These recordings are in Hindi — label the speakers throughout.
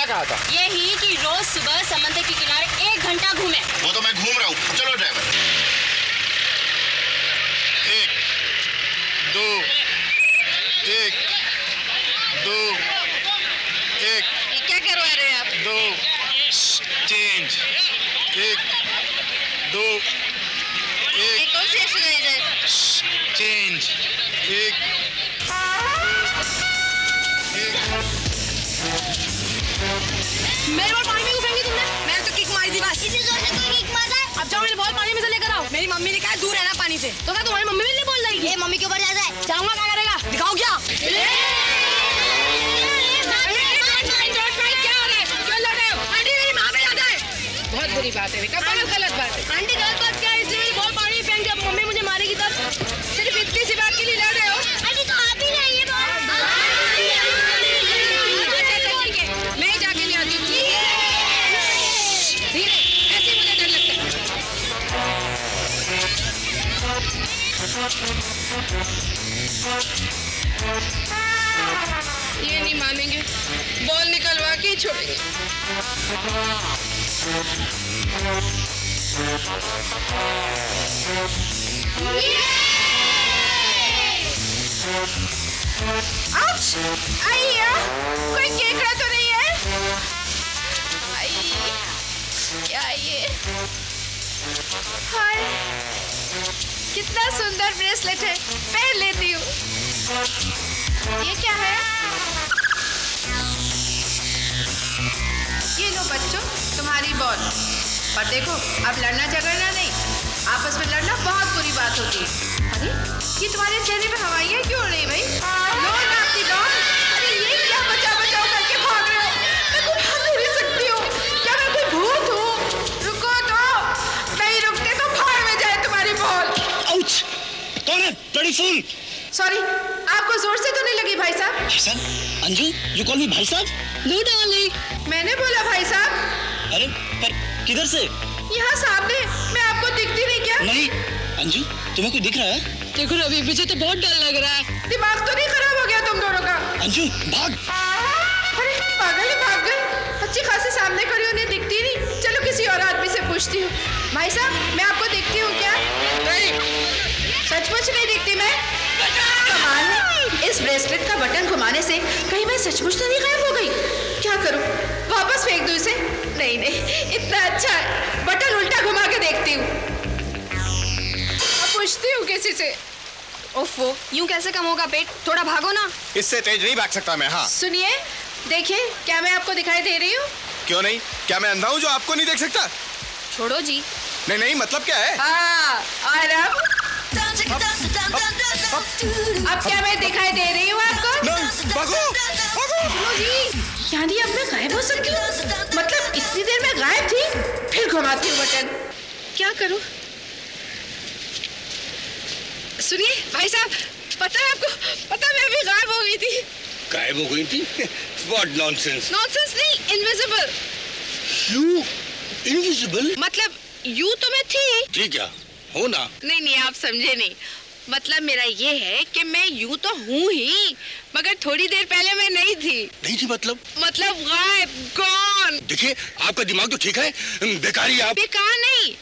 Speaker 1: कहा था?
Speaker 2: यही कि रोज सुबह समंदर के किनारे 1 घंटा घूमे।
Speaker 3: वो तो मैं घूम रहा हूँ। चलो ड्राइवर। 1 2 1 2 1।
Speaker 2: ये क्या करवा रहे हैं आप?
Speaker 3: 2 चेंज 1 2
Speaker 2: ये
Speaker 3: 1
Speaker 2: कौन सी एक्सरसाइज है?
Speaker 3: चेंज 1
Speaker 2: मेरे बॉल पानी में क्यों फेंकी तुमने? मैंने तो किक मारी थी बस। इतनी जोर से कोई किक मारा है? अब जाओ मेरे बॉल पानी में से लेकर आओ। मेरी मम्मी ने कहा दूर रहना पानी से। तो क्या तुम्हारी मम्मी भी नहीं बोल रही? ये मम्मी के ऊपर जाता है। जाऊंगा क्या करेगा? दिखाओ क्या?
Speaker 4: बहुत बुरी बात है बेटा, बहुत गलत बात है।
Speaker 2: आंटी गलत बात क्या है? इसलिए मेरी बॉल पानी में फेंक दिया। मम्मी मुझे मारेगी तब।
Speaker 4: सिर्फ इतनी सी बात के लिए लड़ रहे हो?
Speaker 2: आंटी तो आप ही नहीं है
Speaker 4: मैं ही जाके ले आती हूँ। धीरे, ऐसे मुझे डर लगता है। ये नहीं मानेंगे, बॉल निकलवा के ही छोड़ेंगे। आउच! आइया, कोई केकड़ा तो नहीं है? आई, क्या ये? हाय, कितना सुंदर ब्रेसलेट है, पहन लेती हूँ। ये क्या है? ये लो बच्चों, तुम्हारी बॉल। और देखो, अब लड़ना झगड़ना नहीं, आपस में लड़ना बहुत बुरी बात होती है। अरे, ये तुम्हारे चेहरे पे हवाइयाँ क्यों हो रही भाई? लो ना आपकी डॉल। अरे ये क्या बचाओ करके भाग रहे हो? मैं तो भाग नहीं सकती हूँ। क्या मैं कोई भूत हूँ? रुको तो, नहीं रुकते तो भाड़ में जाए तुम्हारी बॉल।
Speaker 5: आउच! कौन है? Bloody fool!
Speaker 4: सॉरी, आपको जोर से तो नहीं लगी भाई साहब?
Speaker 5: भाई साहब? अंजू, यू कॉल मी भाई साहब?
Speaker 2: No darling.
Speaker 4: मैंने बोला भाई साहब।
Speaker 5: अरे पर किधर से?
Speaker 4: यहाँ सामने, मैं आपको दिखती नहीं क्या?
Speaker 5: नहीं अंजू, तुम्हें कोई दिख रहा है?
Speaker 2: देखो रवि, मुझे तो बहुत डर लग रहा है।
Speaker 4: दिमाग तो नहीं खराब हो गया तुम दोनों का?
Speaker 5: अंजू भाग!
Speaker 4: अरे पागल ही भाग गए। अच्छी खासी सामने खड़ी उन्हें दिखती नहीं। चलो किसी और आदमी से पूछती हूँ। भाई साहब, मैं आपको दिखती हूँ क्या? नहीं, सचमुच नहीं दिखती मैं? कमाल है, इस ब्रेसलेट का बटन घुमाने से कहीं मैं सचमुच तो नहीं गायब हो गई? क्या करूँ, वापस फेंक दूँ इसे? नहीं, इतना अच्छा है, बटन उल्टा घुमा के देखती हूँ। अब पूछती हूँ किसी से।
Speaker 2: ओफो, यूं कैसे कम होगा पेट? थोड़ा भागो ना।
Speaker 3: इससे तेज नहीं भाग सकता मैं। हाँ
Speaker 4: सुनिए, देखिए, क्या मैं आपको दिखाई दे रही हूँ?
Speaker 3: क्यों नहीं? क्या मैं अंधा हूँ जो आपको नहीं देख सकता?
Speaker 2: छोड़ो जी।
Speaker 3: नहीं मतलब क्या है?
Speaker 4: हाँ, और अब क्या मैं दिखाई दे रही हूँ आपको?
Speaker 3: भागो भागो!
Speaker 4: यानी अब मैं गायब हो सकती हूँ? मतलब इतनी देर में गायब थी, फिर घुमाती हूँ बटन। क्या करूँ? सुनिए भाई साहब, पता है आपको, पता मैं अभी गायब हो गई थी।
Speaker 5: गायब हो गई थी? What nonsense!
Speaker 4: नॉनसेंस नहीं, इनविजिबल।
Speaker 5: You invisible?
Speaker 4: मतलब यूं तो मैं थी।
Speaker 5: ठीक है, हो ना?
Speaker 4: नहीं, आप समझे नहीं। मतलब मेरा ये है कि मैं यूं तो हूँ ही, मगर थोड़ी देर पहले मैं नहीं थी।
Speaker 5: नहीं थी मतलब
Speaker 4: गायब, गॉन।
Speaker 5: देखिए, आपका दिमाग तो ठीक है, बेकारी आप।
Speaker 4: बेकार नहीं,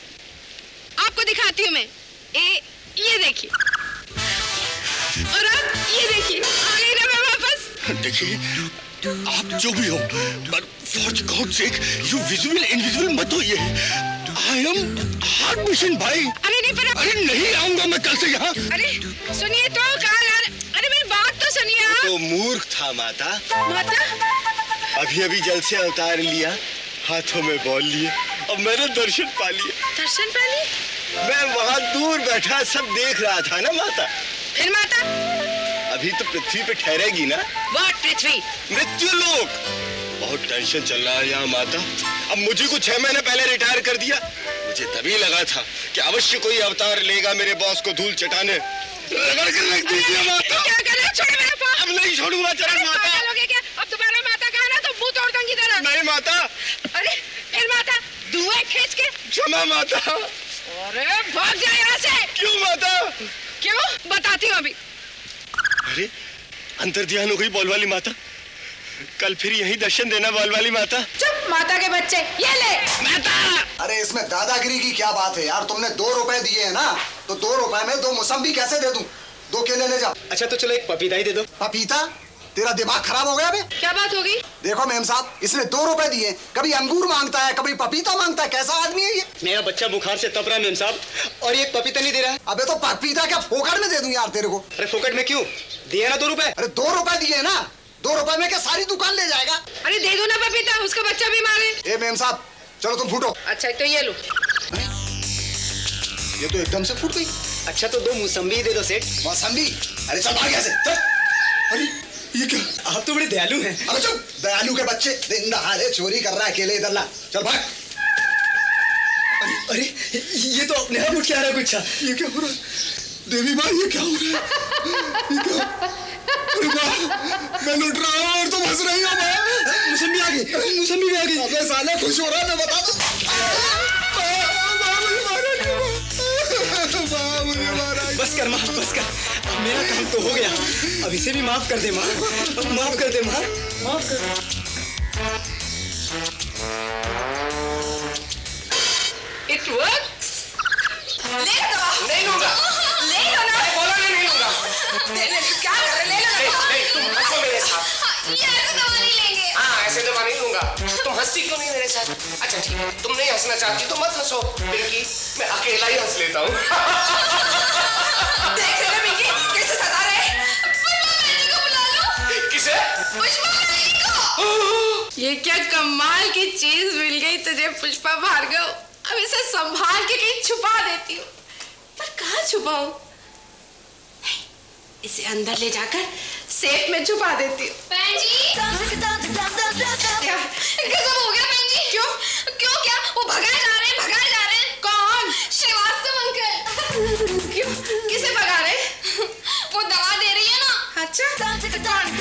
Speaker 4: आपको दिखाती हूँ मैं। ये देखिए, और अब ये देखिए, आ गई ना मैं वापस।
Speaker 5: देखिए, आप जो भी हो, but for God's sake, you visible invisible मत होइए। I am hard mission भाई।
Speaker 4: अरे नहीं, पर
Speaker 5: अरे नहीं आऊंगा मैं कल से यहाँ।
Speaker 4: अरे सुनिए तो, अरे मेरी बात तो सुनिए आप।
Speaker 6: तो मूर्ख था माता।
Speaker 4: माता?
Speaker 6: अभी जल से अवतार लिया, हाथों में बॉल लिए, अब मैंने दर्शन पा लिए।
Speaker 4: दर्शन पा लिए?
Speaker 6: मैं वहाँ दूर बैठा सब देख रहा था ना माता।
Speaker 4: फिर माता?
Speaker 6: अभी तो पृथ्वी पे ठहरेगी ना।
Speaker 4: व्हाट पृथ्वी?
Speaker 6: मृत्यु लोक। बहुत टेंशन चल रहा है यहाँ माता। अब मुझे को 6 महीने पहले रिटायर कर दिया। मुझे तभी लगा था कि अवश्य कोई अवतार लेगा मेरे बॉस को धूल चटाने। रगड़ कर रख दीजिए माता।
Speaker 4: क्या कर रहे हो? छोड़ो मेरा पास।
Speaker 6: अब नहीं छोड़ूंगा चरण माता।
Speaker 4: क्या? अब दोबारा माता कहा ना तो मुंह तोड़ दूंगी तेरा।
Speaker 6: नहीं माता।
Speaker 4: अरे फिर माता, धुआं खींच के।
Speaker 6: क्षमा माता।
Speaker 4: अरे भाग जा यहाँ से।
Speaker 6: क्यों माता?
Speaker 4: क्यों? बताती हूँ अभी।
Speaker 6: अरे अंतर ध्यान हो गई बॉल वाली माता। कल फिर यही दर्शन देना बॉल वाली माता।
Speaker 4: चुप माता के बच्चे, ये ले।
Speaker 6: माता!
Speaker 1: अरे इसमें दादागिरी की क्या बात है यार, तुमने 2 रुपए दिए हैं ना, तो 2 रुपए में 2 मौसम्बी कैसे दे दूं? 2 केले ले जाओ।
Speaker 3: अच्छा तो चलो एक पपीता ही दे दो।
Speaker 1: पपीता? तेरा दिमाग खराब हो गया बे?
Speaker 4: क्या बात होगी?
Speaker 1: देखो मेम साहब, इसने 2 रुपए दिए, कभी अंगूर मांगता है, कभी पपीता मांगता है, कैसा आदमी है ये?
Speaker 3: मेरा बच्चा बुखार से तप रहा है मेम साहब, और ये पपीता नहीं दे रहा है।
Speaker 1: अबे तो पपीता क्या फोकट में दे दूं यार तेरे को?
Speaker 3: अरे फोकट में क्यों, दिए ना 2 रुपए।
Speaker 1: अरे 2 रुपए दिए ना, 2 रुपए में क्या सारी दुकान ले जाएगा?
Speaker 4: अरे दे दो ना पपीता, उसका बच्चा बीमार है।
Speaker 1: ए मेम साहब, चलो तुम फूटो।
Speaker 4: अच्छा तो ये लो।
Speaker 1: ये तो एकदम से फूट गई।
Speaker 3: अच्छा तो 2 मौसम्बी दे दो सेठ।
Speaker 1: मौसम्बी? अरे चल भाग यहाँ से, चल। अरे ये क्या?
Speaker 3: आप तो बड़े दयालु हैं।
Speaker 1: अरे चुप, दयालु के बच्चे, दिन दहाड़े चोरी कर रहा है अकेले, इधर ला, चल भाग।
Speaker 3: अरे ये तो अपने आप उठ के आ रहा है कुछ।
Speaker 1: ये क्या हो रहा है? देवी माँ, ये क्या हो रहा है? ये क्या? अरे माँ, मैं लुट रहा हूँ और तुम हंस रही हो माँ।
Speaker 3: मौसम्बी आ गई, मौसम्बी भी आ गई।
Speaker 1: अबे साले खुश हो रहा है, मैं बता दूँ।
Speaker 3: बस कर माँ, बस कर, अब मेरा काम तो हो गया, अब इसे भी माफ कर दे माँ, माफ कर दे माँ, माफ कर दे।
Speaker 4: It works? ले लो दवा।
Speaker 6: नहीं लूंगा।
Speaker 4: ले लो ना।
Speaker 6: बोला नहीं लूंगा।
Speaker 4: क्या कर रहे? ले लो ना।
Speaker 6: नहीं, तुम हंसो मेरे साथ।
Speaker 2: ये ऐसे दवा नहीं लेंगे।
Speaker 6: हाँ, ऐसे दवा नहीं लूंगा। तुम हंसती क्यों नहीं मेरे साथ? अच्छा ठीक है, तुम नहीं हंसना चाहती तो मत हंसो, पिंकी, मैं अकेला ही हंस लेता हूँ।
Speaker 4: देख रहे हो पिंकी, कैसे सता रहे हैं?
Speaker 2: पुष्पा बहन को बुला लो।
Speaker 6: किसे?
Speaker 2: पुष्पा बहन को।
Speaker 4: ये क्या कमाल की चीज मिल गई तुझे पुष्पा भार्गव। अब इसे संभाल के कहीं छुपा देती हूँ, पर कहाँ छुपाऊं? नहीं, इसे अंदर ले जाकर सेफ में छुपा देती हूँ।
Speaker 2: बहन जी।
Speaker 4: क्या?
Speaker 2: गजब हो गया बहन जी।
Speaker 4: क्यों?
Speaker 2: क्यों क्या? वो भगाए जा रहे हैं, भगाए जा रहे हैं।
Speaker 4: कौन?
Speaker 2: श्रीवास्तव अंकल।
Speaker 4: क्यों? किसे भगा रहे?
Speaker 2: वो दवा दे रही है ना।
Speaker 4: अच्छा,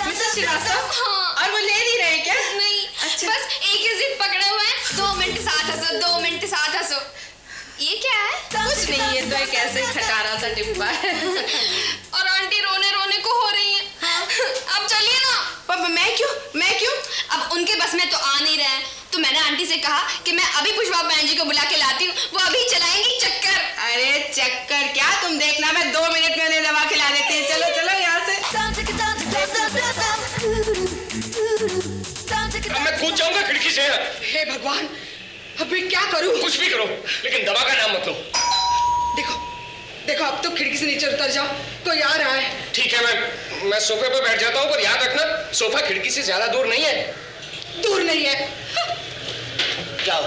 Speaker 4: मिसेस श्रीवास्तव?
Speaker 2: हाँ।
Speaker 4: और वो ले नहीं रहे क्या?
Speaker 2: नहीं,
Speaker 4: अच्छा।
Speaker 2: बस एक ही जिद पकड़े हुए हैं। 2 मिनट साथ हंसो, 2 मिनट साथ हंसो। ये क्या है?
Speaker 4: कुछ नहीं, ये तो एक ऐसे ही खटारा सा डिब्बा है।
Speaker 2: और आंटी रोने रोने को हो रही है। अब चलिए ना।
Speaker 4: पर मैं क्यों?
Speaker 2: अब उनके बस में तो आ नहीं रहे हैं, तो मैंने आंटी से कहा कि मैं अभी पुष्पा बहन जी को बुला के लाती हूँ, वो अभी चलाएंगी चक्कर।
Speaker 4: अरे चक्कर क्या, तुम देखना, मैं 2 मिनट में उन्हें दवा खिला देती हूँ। चलो चलो यहाँ से।
Speaker 6: अब मैं कूद जाऊंगा खिड़की से।
Speaker 4: हे भगवान, अभी क्या करूँ?
Speaker 6: कुछ भी करो, लेकिन दवा का नाम मत लो।
Speaker 4: देखो देखो, अब तो खिड़की से नीचे उतर जाओ, कोई आ रहा है।
Speaker 6: ठीक है, मैं सोफे पर बैठ जाता हूँ, पर याद रखना सोफा खिड़की से ज्यादा दूर नहीं है।
Speaker 4: दूर नहीं है।
Speaker 6: जाओ,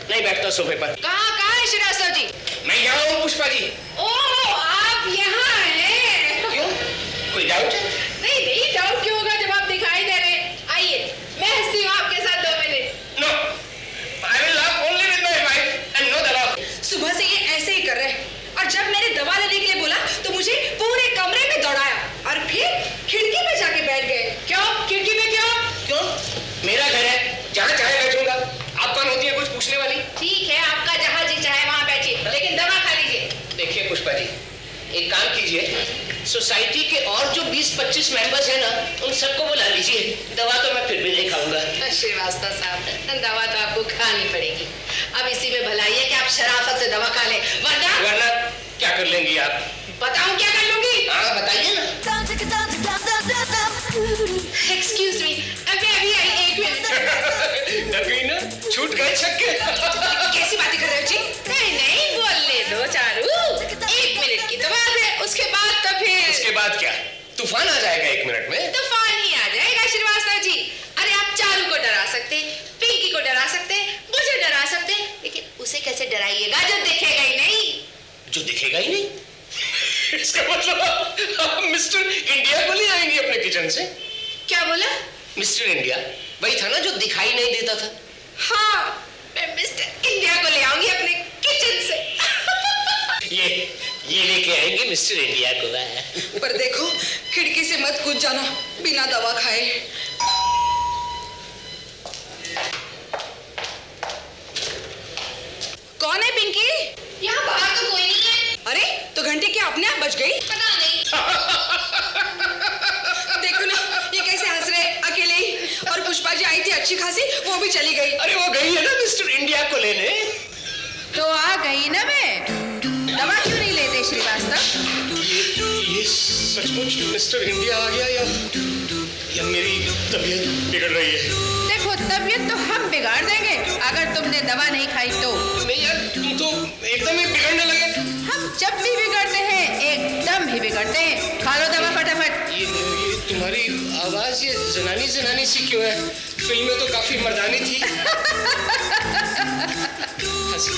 Speaker 6: नहीं बैठता सोफे पर।
Speaker 4: कहाँ है श्रीवास्तव जी?
Speaker 6: मैं यहाँ हूँ पुष्पा जी।
Speaker 4: ओह, आप यहाँ हैं?
Speaker 6: क्यों, कोई डाउट है?
Speaker 4: नहीं, डाउट क्यों होगा जब आप दिखाई दे रहे। आइए, मैं हंसती हूँ आपके साथ 2 मिनट।
Speaker 6: No, I will laugh only with my wife and no दवा।
Speaker 4: सुबह से ये ऐसे ही कर रहे हैं, और जब मैंने दवा लेने के लिए बोला तो मुझे पूरे कमरे में दौड़ाया और फिर खिड़की पे जाके बैठ गए। क्यों? खिड़की में क्यों?
Speaker 6: क्यों? मेरा घर है, जहाँ चाहे बैठूंगा। आप कौन होती है कुछ पूछने वाली?
Speaker 4: ठीक है, आपका जहाँ जी चाहे वहाँ बैठिए, लेकिन दवा खा लीजिए।
Speaker 6: देखिए पुष्पा जी, एक काम कीजिए, सोसाइटी के और जो 20-25 मेंबर्स हैं ना, उन सबको बुला लीजिए। दवा तो मैं फिर भी नहीं खाऊंगा।
Speaker 4: श्रीवास्तव साहब, दवा तो आपको खानी पड़ेगी। अब इसी में भलाई है कि आप शराफत से दवा खा लें,
Speaker 6: वरना क्या कर लेंगी आप?
Speaker 4: बताऊं क्या कर लूंगी?
Speaker 6: हाँ बताइए ना।
Speaker 4: एक्सक्यूज मी, अभी आई, 1 मिनट।
Speaker 6: नगीना, छूट गए छक्के।
Speaker 4: कैसी बातें कर रहे हो जी? नहीं, बोलने दो चारू। 1 मिनट की तो बात है, उसके बाद तो फिर।
Speaker 6: उसके बाद क्या? तूफान आ जाएगा 1 मिनट में।
Speaker 4: तूफान ही आ जाएगा श्रीवास्तव जी। अरे आप चारू को डरा सकते, पिंकी को डरा सकते, मुझे डरा सकते, लेकिन उसे कैसे डराइएगा जो दिखेगा ही नहीं?
Speaker 6: जो दिखेगा ही नहीं? इसका मतलब आप मिस्टर इंडिया को ले आएंगे अपने किचन से?
Speaker 4: क्या बोला?
Speaker 6: मिस्टर इंडिया वही था ना जो दिखाई नहीं देता था?
Speaker 4: हाँ, मैं मिस्टर इंडिया को ले आऊंगी अपने किचन से।
Speaker 6: ये लेके आएंगे मिस्टर इंडिया को।
Speaker 4: पर देखो, खिड़की से मत कूद जाना बिना दवा खाए। कौन है पिंकी?
Speaker 2: यहाँ बाहर तो कोई नहीं है।
Speaker 4: अरे तो घंटे क्या अपने आप बज गई?
Speaker 2: पता नहीं।
Speaker 4: देखो ना, ये कैसे हंस रहे अकेले ही। अच्छी खासी, वो भी चली गई।
Speaker 5: अरे वो गई है ना मिस्टर इंडिया को लेने।
Speaker 4: तो आ गई ना मैं। दवा क्यों नहीं लेते श्रीवास्तव?
Speaker 5: ये सचमुच मिस्टर इंडिया आ गया या मेरी तबीयत बिगड़ रही है?
Speaker 4: देखो, तबीयत तो हम बिगाड़ देंगे अगर तुमने दवा नहीं खाई तो।
Speaker 5: नहीं यार, तुम तो एकदम ही बिगड़ने लगे।
Speaker 4: हम जब भी बिगड़ते हैं एकदम ही बिगड़ते हैं। खा लो दवा फटाफट।
Speaker 5: ये तुम्हारी आवाज ये जनानी जनानी सी क्यों है? फिल्म में तो काफी मर्दानी थी।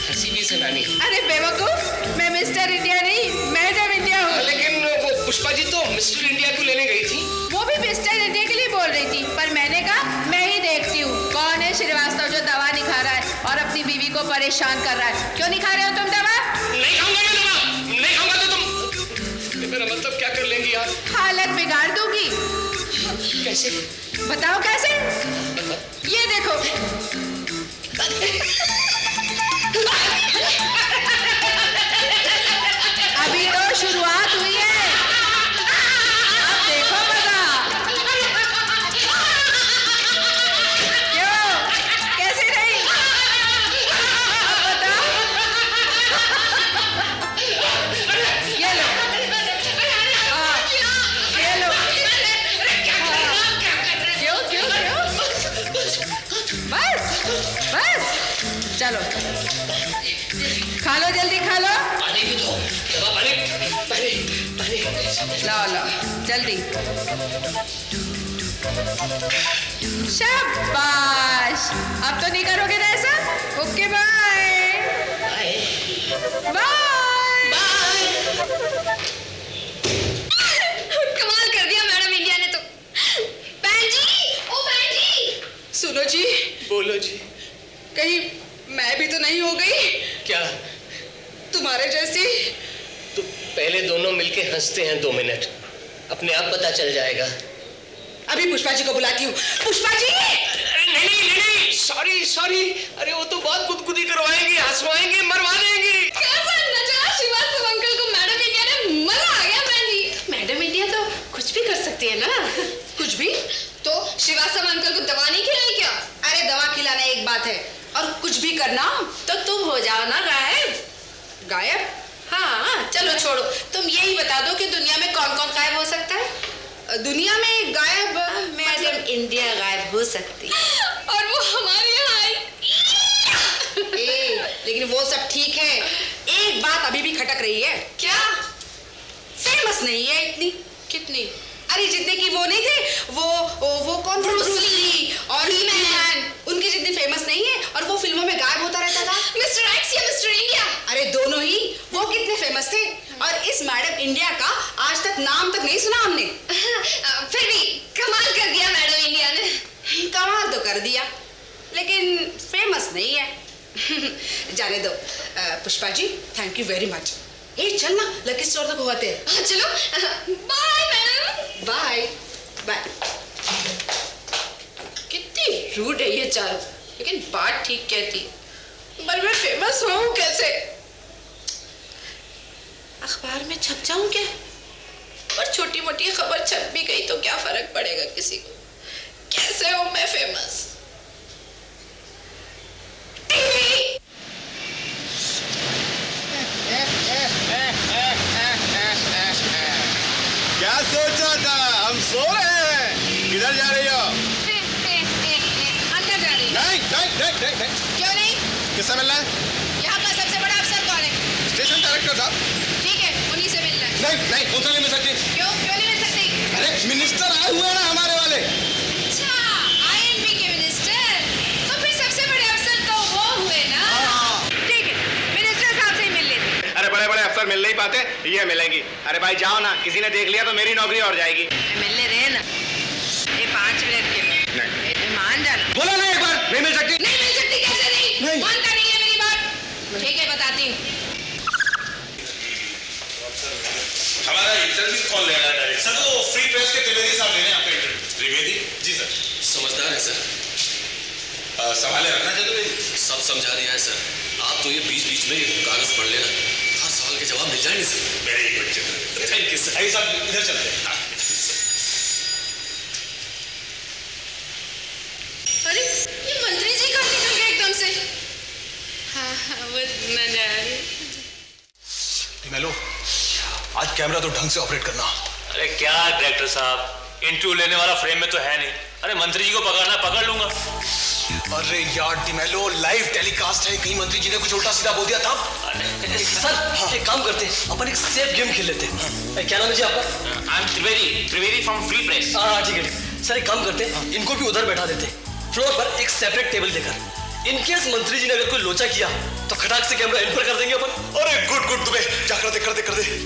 Speaker 5: हंसी भी जनानी।
Speaker 4: अरे बेवकूफ, मैं मिस्टर इंडिया नहीं, मैडम इंडिया हूँ।
Speaker 5: लेकिन वो पुष्पा जी तो मिस्टर इंडिया को लेने गई थी।
Speaker 4: वो भी मिस्टर इंडिया के लिए बोल रही थी, पर मैंने कहा मैं ही देखती हूँ कौन है श्रीवास्तव जो दवा नहीं खा रहा है और अपनी बीवी को परेशान कर रहा है। क्यों नहीं खा रहे हो तुम दवा?
Speaker 5: नहीं खाऊंगा मैं दवा, नहीं खाऊंगा तो तुम मेरा मतलब क्या कर लेंगी यार?
Speaker 4: हालत बिगाड़ दूंगी।
Speaker 5: कैसे?
Speaker 4: बताओ कैसे? ये देखो। अभी तो शुरुआत हुई है, अब देखो मजा। क्यों, कैसी रही? अब बताओ। ये लो। हाँ, ये लो। क्यों क्यों क्यों? बस बस, चलो खा लो, जल्दी खा लो।
Speaker 5: पानी भी दो, दवा पानी।
Speaker 4: लाओ लाओ जल्दी। शाबाश, अब तो नहीं करोगे ना ऐसा? Okay bye bye.
Speaker 2: कमाल कर दिया मैडम इंडिया ने तो। बहन जी, ओ बहन जी।
Speaker 4: सुनो जी,
Speaker 5: बोलो जी।
Speaker 4: कहीं मैं भी तो नहीं हो गई
Speaker 5: क्या?
Speaker 4: तुम्हारे जैसी?
Speaker 5: तो पहले दोनों मिलके हंसते हैं 2 मिनट, अपने आप पता चल जाएगा।
Speaker 4: अभी पुष्पा जी को बुलाती हूँ। पुष्पा जी!
Speaker 5: अरे नहीं, सॉरी। अरे वो तो बहुत गुदगुदी करवाएंगे, हंसवाएंगे, मरवा देंगे।
Speaker 2: कैसा नचा श्रीवास्तव अंकल को मैडम इंडिया ने, मजा आ गया बहन जी। मैडम इंडिया तो कुछ भी कर सकती है ना।
Speaker 4: कुछ भी?
Speaker 2: तो श्रीवास्तव अंकल को दवा नहीं खिलाई क्या?
Speaker 4: अरे दवा खिलाना एक बात है और कुछ भी करना तो तुम हो जाओ ना गायब। गायब? हाँ, चलो छोड़ो, तुम यही बता दो कि दुनिया में कौन कौन गायब हो सकता है? दुनिया में गायब मैडम इंडिया गायब हो सकती है।
Speaker 2: और वो हमारे यहाँ आई।
Speaker 4: लेकिन वो सब ठीक है, एक बात अभी भी खटक रही है।
Speaker 2: क्या?
Speaker 4: फेमस नहीं है इतनी। कितनी? अरे जितने की वो नहीं थे, वो कौन थे?
Speaker 2: ब्रूस ली
Speaker 4: और हीमैन, उनकी जितनी फेमस नहीं है और वो फिल्मों में गायब होता रहता था।
Speaker 2: मिस्टर एक्स या मिस्टर इंडिया?
Speaker 4: अरे दोनों ही। वो कितने फेमस थे और इस मैडम इंडिया का आज तक नाम तक नहीं सुना हमने।
Speaker 2: फिर भी कमाल कर दिया मैडम इंडिया ने।
Speaker 4: कमाल तो कर दिया, लेकिन फेमस नहीं है। जाने दो। Pushpa ji, thank you very much. चल ना, लकी स्टोर तक होते हैं।
Speaker 2: हाँ चलो, बाय मैडम।
Speaker 4: Bye bye. कितनी रूड है ये चारों, लेकिन बात ठीक कहती है। पर मैं फेमस हूँ कैसे? अखबार में छप जाऊं क्या? और छोटी मोटी खबर छप भी गई तो क्या फर्क पड़ेगा किसी को? कैसे हूं मैं फेमस? टीवी।
Speaker 6: क्या सोचा था? हम सो रहे हैं। किधर जा रही हो?
Speaker 2: अंदर जा रही है।
Speaker 6: नहीं।
Speaker 2: क्यों नहीं?
Speaker 6: किससे मिलना है?
Speaker 2: यहाँ का सबसे बड़ा अफसर कौन है?
Speaker 6: स्टेशन डायरेक्टर साहब।
Speaker 2: ठीक है, उन्हीं से मिलना है।
Speaker 6: नहीं, उनसे नहीं मिल सकती।
Speaker 2: क्यों नहीं मिल सकती?
Speaker 6: अरे मिनिस्टर आए हुए हैं ना हमारे वाले।
Speaker 2: अच्छा, INB के मिनिस्टर। तो फिर सबसे बड़े अफसर तो वो हुए ना। ठीक है, मिनिस्टर साहब से ही मिल लेते।
Speaker 6: अरे बड़े अफसर मिल नहीं पाते, ये मिलेंगी। अरे भाई जाओ ना, किसी ने देख लिया तो मेरी नौकरी और जाएगी।
Speaker 4: मिलने दे ना, ये 5 मिनट के लिए।
Speaker 6: नहीं।
Speaker 4: मान जाना।
Speaker 6: बोला ना एक बार, नहीं मिल सकती।
Speaker 2: नहीं मिल सकती, कैसे नहीं? मानता नहीं है मेरी बात।
Speaker 4: ठीक है, बताती हूँ।
Speaker 7: हमारा इंटरव्यू कौन ले रहा है डायरेक्ट? सर वो फ्री प्रेस के त्रिवेदी साहब ले रहे हैं आपका इंटरव्यू। त्रिवेदी जी सर।
Speaker 8: समझदार है सर।
Speaker 7: संभाले रखना जरूरी।
Speaker 8: सब समझा दिया है सर। आप तो ये बीच में कागज पढ़ लेना, हर सवाल के जवाब मिल जाएंगे सर।
Speaker 7: वेरी गुड चित्र।
Speaker 8: Thank you sir.
Speaker 7: आइए साहब इधर चलते हैं।
Speaker 4: अरे
Speaker 7: मेलो, आज कैमरा तो ढंग से ऑपरेट करना।
Speaker 8: अरे क्या डायरेक्टर साहब, इंटरव्यू लेने वाला फ्रेम में तो है नहीं। अरे मंत्री जी को पकड़ना पकड़ लूंगा।
Speaker 7: अरे यार डिमेलो, लाइव टेलीकास्ट है, कहीं मंत्री जी ने कुछ उल्टा सीधा बोल दिया तब।
Speaker 3: सर एक काम करते हैं, अपन एक सेफ गेम खेल लेते हैं। क्या नाम है जी आपका?
Speaker 8: I am Trivedi from free press.
Speaker 3: हाँ ठीक है सर, एक काम करते हैं, इनको भी उधर बैठा देते हैं, फ्लोर पर एक सेपरेट टेबल देकर। इनकेस मंत्री जी ने अगर कोई लोचा किया तो खटाक से कैमरा इन पर कर देंगे अपन।
Speaker 7: अरे गुड गुड दुबे, जा कर दे।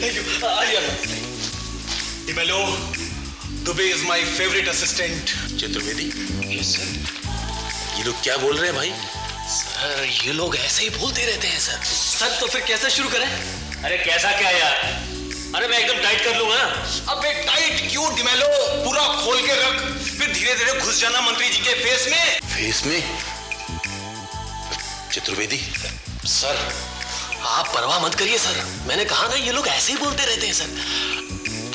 Speaker 3: Thank you. आइए
Speaker 7: D'Mello, Dubey is my favourite assistant.
Speaker 8: Chaturvedi, yes sir. ये लोग क्या बोल रहे हैं भाई?
Speaker 3: सर ये लोग ऐसे ही बोलते रहते हैं सर। सर तो फिर कैसे शुरू करें?
Speaker 8: अरे कैसा क्या यार? अरे मैं एकदम टाइट कर लूंगा ना।
Speaker 7: अबे टाइट क्यों डिमेलो, पूरा खोल के रख, फिर धीरे धीरे घुस जाना मंत्री जी के फेस में।
Speaker 8: फेस में? चतुर्वेदी
Speaker 3: सर आप परवाह मत करिए सर, मैंने कहा ना ये लोग ऐसे ही बोलते रहते हैं सर।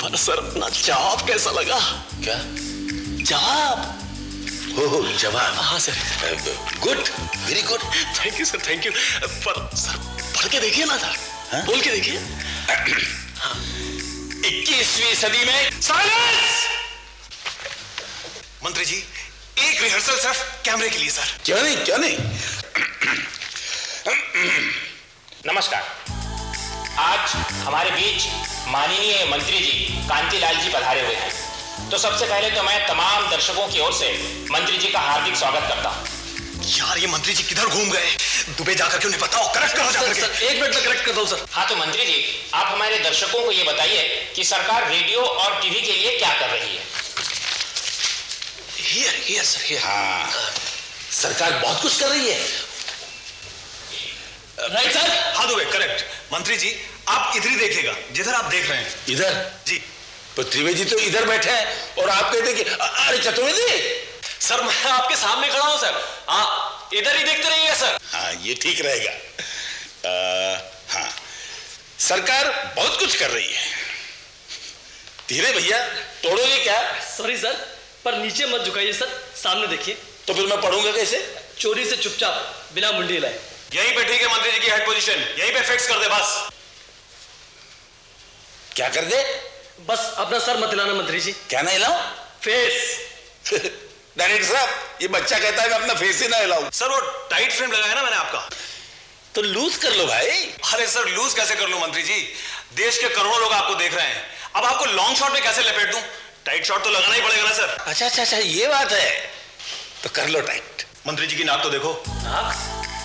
Speaker 3: पर सर अपना जवाब कैसा लगा?
Speaker 8: क्या
Speaker 3: जवाब?
Speaker 8: हो जवाब?
Speaker 3: हाँ sir.
Speaker 8: Good, very good.
Speaker 3: Thank you sir, thank you. पर सर पढ़ के देखिए ना सर, बोल के देखिए।
Speaker 8: 21वीं सदी में
Speaker 7: साइलेंस! मंत्री जी एक रिहर्सल सिर्फ कैमरे के लिए सर।
Speaker 8: क्या नहीं। नमस्कार। आज हमारे बीच माननीय मंत्री जी कांतिलाल जी पधारे हुए हैं। तो सबसे पहले तो मैं तमाम दर्शकों की ओर से मंत्री जी का हार्दिक स्वागत करता हूँ।
Speaker 7: यार ये मंत्री जी किधर घूम गए? दुबे जाकर क्यों नहीं बताओ, करेक्ट करो जाकर के।
Speaker 3: एक मिनट में करेक्ट करता हूँ सर।
Speaker 8: हाँ तो मंत्री जी, आप हमारे दर्शकों को ये बताइए कि सरकार रेडियो और टीवी के लिए क्या कर रही है?
Speaker 3: Here sir.
Speaker 8: हाँ, सरकार बहुत कुछ कर रही है।
Speaker 3: Right sir.
Speaker 7: हाँ दुबे करेक्ट। मंत्री जी आप इधर ही देखिएगा जिधर आप देख रहे हैं।
Speaker 8: इधर?
Speaker 7: जी।
Speaker 8: तो त्रिवेदी तो इधर बैठे हैं और आप कहते कि अरे चतुर्वेदी।
Speaker 3: सर मैं आपके सामने खड़ा हूं सर। हाँ इधर ही देखते रहिएगा सर।
Speaker 8: हाँ ये ठीक रहेगा। हाँ सरकार बहुत कुछ कर रही है। धीरे भैया, तोड़ोगे क्या?
Speaker 3: सॉरी सर, पर नीचे मत झुकाइए सर, सामने देखिए।
Speaker 8: तो फिर मैं पढ़ूंगा कैसे?
Speaker 3: चोरी से चुपचाप बिना मुंडी हिलाए।
Speaker 7: यहीं पे ठीक है मंत्री जी की हेड पोजीशन, यहीं पे फिक्स कर दे बस।
Speaker 8: क्या कर दे?
Speaker 3: बस अपना सर मत हिलाना मंत्री जी।
Speaker 8: क्या ना हिलाऊं?
Speaker 3: फेस।
Speaker 8: डायरेक्टर साहब ये बच्चा कहता है मैं अपना फेस ही ना हिलाऊं।
Speaker 7: सर वो टाइट फ्रेम लगाया ना मैंने आपका।
Speaker 8: तो लूज कर लो भाई।
Speaker 7: अरे सर लूज कैसे कर लूं मंत्री जी, देश के करोड़ों लोग आपको देख रहे हैं। अब आपको लॉन्ग शॉट में कैसे लपेट दूं? टाइट शॉट तो लगाना ही पड़ेगा ना सर।
Speaker 8: अच्छा ये बात है, तो कर लो टाइट।
Speaker 7: मंत्री जी की नाक तो देखो।
Speaker 3: नाक?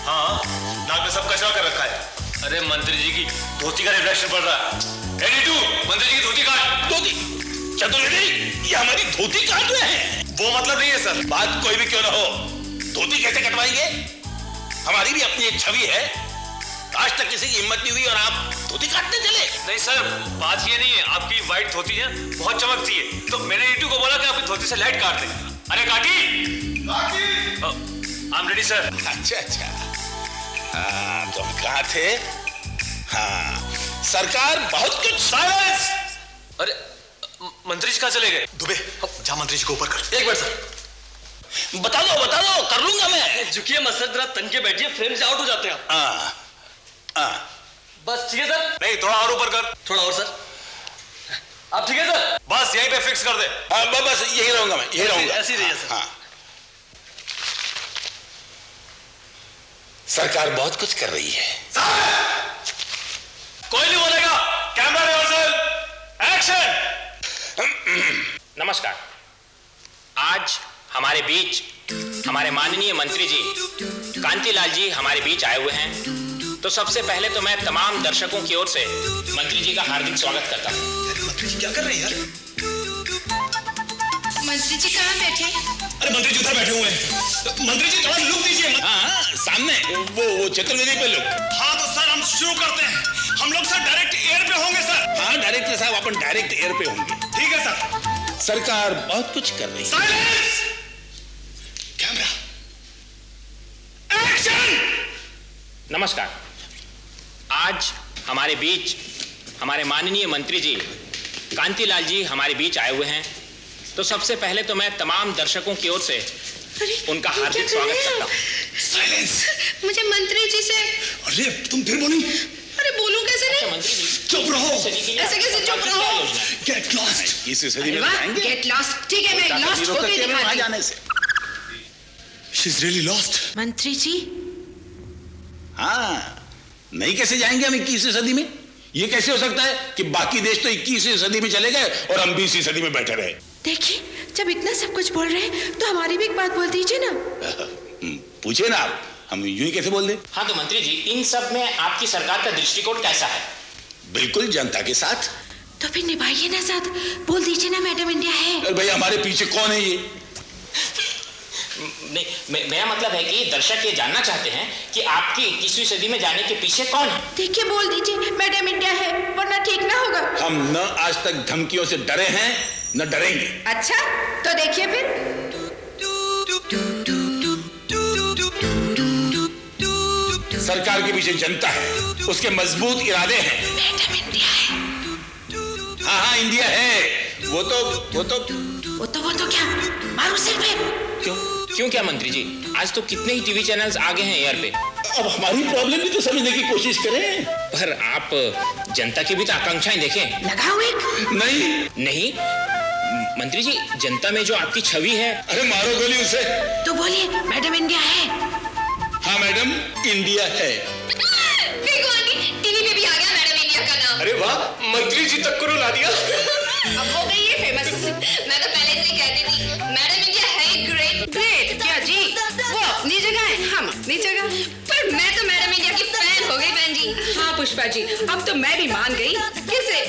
Speaker 7: हाँ नाक में सब कचरा कर रखा है।
Speaker 8: अरे मंत्री जी की धोती का रिफ्लेक्शन पड़ रहा है। एडिटू, मंत्री जी की धोती काट। धोती? चतुर्वेदी ये हमारी धोती काट रहे हैं।
Speaker 7: वो मतलब नहीं है सर।
Speaker 8: बात कोई भी क्यों ना हो, धोती कैसे कटवाएंगे? हमारी भी अपनी एक छवि है। आज तक किसी की हिम्मत नहीं हुई और आप धोती काटने चले।
Speaker 9: नहीं सर, बात ये नहीं है, आपकी व्हाइट धोती है बहुत चमकती है, तो मैंने ईटू को बोला कि आपकी धोती से लाइट काट दे। अरे काटी? I am ready sir.
Speaker 8: अच्छा हाँ तुम कहाँ थे? हाँ सरकार बहुत कुछ।
Speaker 9: साइलेंस! अरे मंत्री जी कहाँ चले गए?
Speaker 7: दुबे जा मंत्री जी को ऊपर कर।
Speaker 3: एक मिनट सर।
Speaker 8: बता दो कर लूंगा मैं।
Speaker 3: झुकिए मत सर, जरा तन के बैठिए, फ्रेम से आउट हो जाते हैं आप। बस ठीक है सर।
Speaker 7: नहीं थोड़ा और ऊपर कर।
Speaker 3: थोड़ा और सर। आप ठीक है सर?
Speaker 7: बस यहीं पे फिक्स कर दे।
Speaker 8: हाँ बस यही रहूंगा मैं, यही रहूंगा।
Speaker 3: ऐसे ही रहिए सर।
Speaker 8: हाँ सरकार बहुत कुछ कर रही है।
Speaker 9: कोई नहीं बोलेगा। Camera rehearsal, action!
Speaker 8: नमस्कार। आज हमारे बीच हमारे माननीय मंत्री जी कांतिलाल जी हमारे बीच आए हुए हैं। तो सबसे पहले तो मैं तमाम दर्शकों की ओर से मंत्री जी का हार्दिक स्वागत करता हूँ।
Speaker 7: मंत्री जी क्या कर रहे हैं यार?
Speaker 4: मंत्री जी कहाँ बैठे?
Speaker 7: अरे मंत्री जी उधर बैठे हुए हैं। मंत्री जी थोड़ा लुक दीजिए।
Speaker 8: हाँ सामने वो चतुर्वेदी पे लोग।
Speaker 7: हाँ तो सर हम शुरू करते हैं। हम लोग सर डायरेक्ट एयर पे होंगे सर।
Speaker 8: हाँ डायरेक्टर साहब अपन डायरेक्ट एयर पे होंगे।
Speaker 7: ठीक है सर।
Speaker 8: सरकार बहुत कुछ कर रही है।
Speaker 7: साइलेंस! Camera action!
Speaker 8: नमस्कार। आज हमारे बीच हमारे माननीय मंत्री जी कांतिलाल जी हमारे बीच आए हुए हैं। तो सबसे पहले तो मैं तमाम दर्शकों की ओर से उनका हार्दिक स्वागत करता हूँ।
Speaker 7: साइलेंस!
Speaker 4: मुझे मंत्री जी से
Speaker 1: अरे तुम फिर बोली।
Speaker 4: अरे बोलूं कैसे नहीं?
Speaker 8: मंत्री जी
Speaker 1: चुप रहो।
Speaker 4: ऐसे कैसे चुप रहो?
Speaker 1: Get lost.
Speaker 6: 21वीं सदी
Speaker 4: अरे
Speaker 6: में
Speaker 4: वाह,
Speaker 6: जाएंगे।
Speaker 4: Get lost. ठीक है, मैं लॉस्ट
Speaker 6: रोक
Speaker 4: होके
Speaker 6: सकती है वहां
Speaker 4: दिखाती हूँ।
Speaker 6: जाने से।
Speaker 1: She is really lost.
Speaker 4: मंत्री जी,
Speaker 5: हाँ, नहीं कैसे जाएंगे हम 21वीं सदी में? ये कैसे हो सकता है कि बाकी देश तो 21वीं सदी में चले गए और हम 20वीं सदी में बैठे रहे?
Speaker 4: देखिए, जब इतना सब कुछ बोल रहे हैं तो हमारी भी एक बात बोल दीजिए ना।
Speaker 5: पूछे ना आप, हम यूं ही कैसे बोल दें?
Speaker 8: हाँ तो मंत्री जी, इन सब में आपकी सरकार का दृष्टिकोण कैसा है?
Speaker 5: बिल्कुल जनता के साथ।
Speaker 4: तो फिर निभाइए ना साथ, बोल दीजिए ना मैडम इंडिया है।
Speaker 5: अरे भाई हमारे पीछे कौन है ये?
Speaker 8: नहीं, मेरा मतलब है कि दर्शक ये जानना चाहते हैं कि आपकी 21वीं सदी में जाने के पीछे कौन है?
Speaker 4: देखिए, बोल दीजिए मैडम इंडिया है, वरना ठीक ना होगा।
Speaker 5: हम न आज तक धमकियों से डरे हैं न डरेंगे।
Speaker 4: अच्छा, तो देखिए फिर।
Speaker 5: सरकार के पीछे जनता है, उसके मजबूत इरादे हैं।
Speaker 4: मैडम इंडिया है।
Speaker 5: हाँ इंडिया है। वो तो
Speaker 4: क्या? मारो सिर पे।
Speaker 8: क्यों क्या मंत्री जी, आज तो कितने ही टीवी चैनल्स आ गए हैं एयर पे।
Speaker 5: अब हमारी प्रॉब्लम भी तो समझने की कोशिश करें।
Speaker 8: पर आप जनता की भी तो आकांक्षाएं देखें।
Speaker 4: लगाओ एक।
Speaker 8: नहीं मंत्री जी, जनता में जो आपकी छवि है।
Speaker 5: अरे मारो गोली उसे।
Speaker 4: तो बोलिए मैडम इंडिया है।
Speaker 5: हाँ मैडम इंडिया है।
Speaker 2: टीवी पे भी आ गया मैडम इंडिया का नाम।
Speaker 6: अरे वाह, मंत्री जी तक को रुला दिया।
Speaker 2: अब हो गई ये फेमस। मैं तो पहले से कहती थी मैडम इंडिया है ग्रेट।
Speaker 4: ग्रेट क्या जी? वो अपनी जगह है, हम अपनी जगह।
Speaker 2: पर मैं तो मैडम इंडिया की फैन हो गई बहन जी।
Speaker 4: हाँ पुष्पा जी, अब तो मैं भी मान गई। किसे?